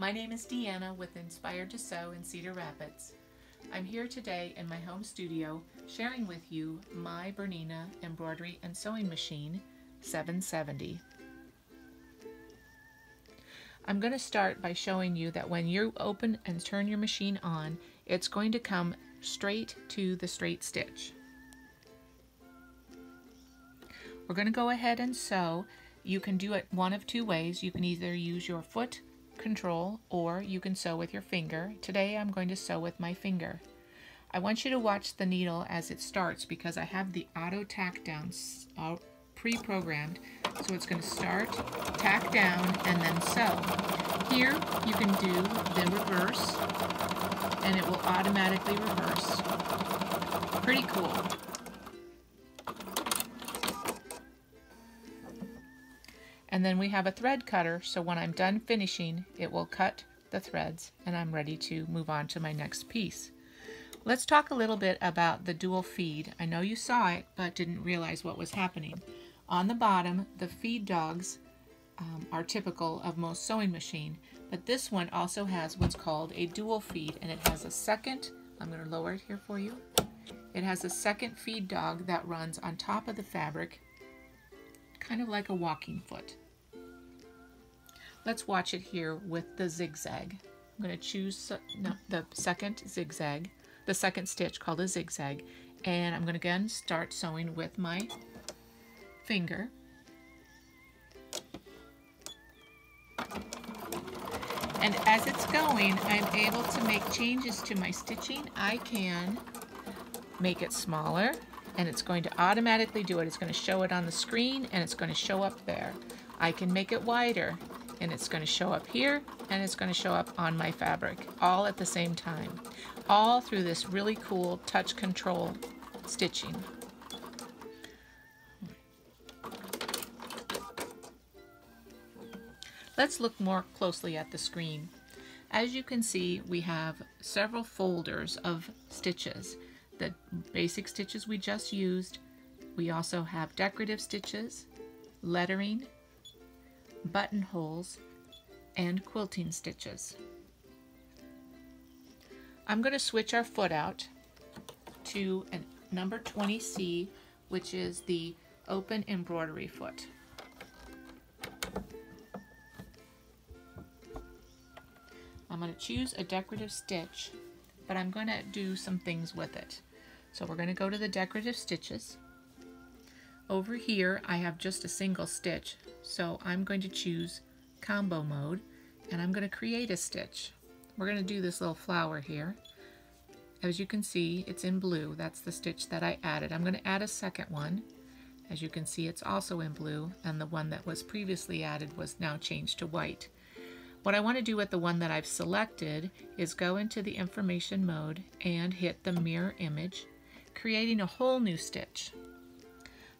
My name is Deanna with Inspired to Sew in Cedar Rapids. I'm here today in my home studio sharing with you my Bernina embroidery and sewing machine 770. I'm going to start by showing you that when you open and turn your machine on, it's going to come straight to the straight stitch. We're going to go ahead and sew. You can do it one of two ways. You can either use your foot control or you can sew with your finger. Today I'm going to sew with my finger. I want you to watch the needle as it starts because I have the auto tack down pre-programmed. So it's going to start, tack down, and then sew. Here you can do the reverse and it will automatically reverse. Pretty cool. And then we have a thread cutter, so when I'm done finishing, it will cut the threads and I'm ready to move on to my next piece. Let's talk a little bit about the dual feed. I know you saw it, but didn't realize what was happening. On the bottom, the feed dogs are typical of most sewing machine, but this one also has what's called a dual feed, and it has a second, I'm going to lower it here for you. It has a second feed dog that runs on top of the fabric, kind of like a walking foot. Let's watch it here with the zigzag. I'm going to choose the second zigzag, the second stitch called a zigzag, and I'm going to again start sewing with my finger. And as it's going, I'm able to make changes to my stitching. I can make it smaller, and it's going to automatically do it. It's going to show it on the screen, and it's going to show up there. I can make it wider, and it's going to show up here, and it's going to show up on my fabric, all at the same time, all through this really cool touch control stitching. Let's look more closely at the screen. As you can see, we have several folders of stitches. The basic stitches we just used. We also have decorative stitches, lettering, buttonholes, and quilting stitches. I'm going to switch our foot out to a number 20C, which is the open embroidery foot. I'm going to choose a decorative stitch, but I'm going to do some things with it. So we're going to go to the decorative stitches. Over here I have just a single stitch, so I'm going to choose combo mode and I'm going to create a stitch. We're going to do this little flower here. As you can see, it's in blue. That's the stitch that I added. I'm going to add a second one. As you can see, it's also in blue, and the one that was previously added was now changed to white. What I want to do with the one that I've selected is go into the information mode and hit the mirror image, creating a whole new stitch.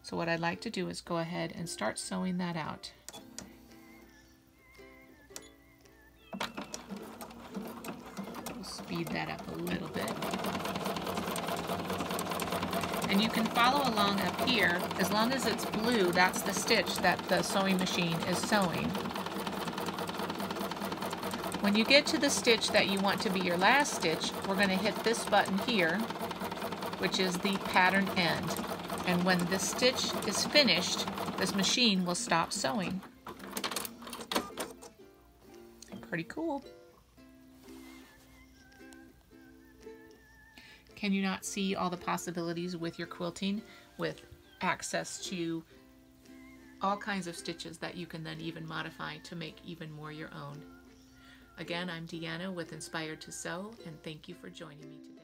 So what I'd like to do is go ahead and start sewing that out. We'll speed that up a little bit. And you can follow along up here. As long as it's blue, that's the stitch that the sewing machine is sewing. When you get to the stitch that you want to be your last stitch, we're going to hit this button here, which is the pattern end. And when this stitch is finished, this machine will stop sewing. Pretty cool. Can you not see all the possibilities with your quilting, with access to all kinds of stitches that you can then even modify to make even more your own? Again, I'm Deanna with Inspired to Sew, and thank you for joining me today.